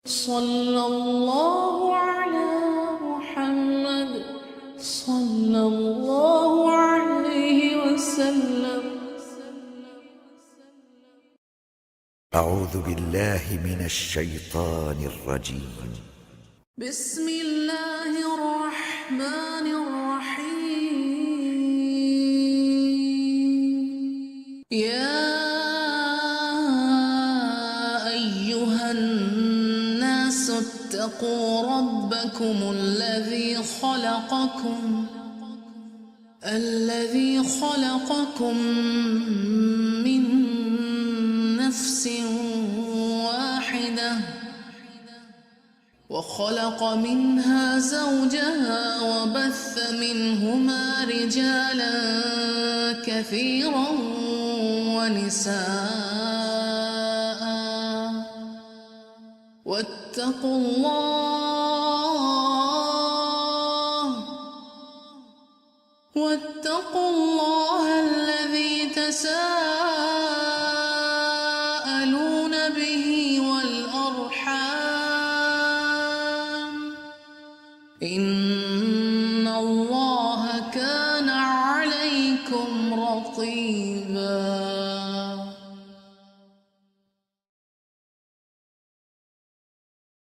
صلى الله على محمد صلى الله عليه وسلم. أعوذ بالله من الشيطان الرجيم. بسم الله الرحمن الرحيم. يا أيها الناس اتقوا ربكم الذي خلقكم من نفس واحدة وخلق منها زوجها وبث منهما رجالا كثيرا ونساء واتقوا الله الذي تساءلون به والأرحام إن الله كان عليكم رقيبا.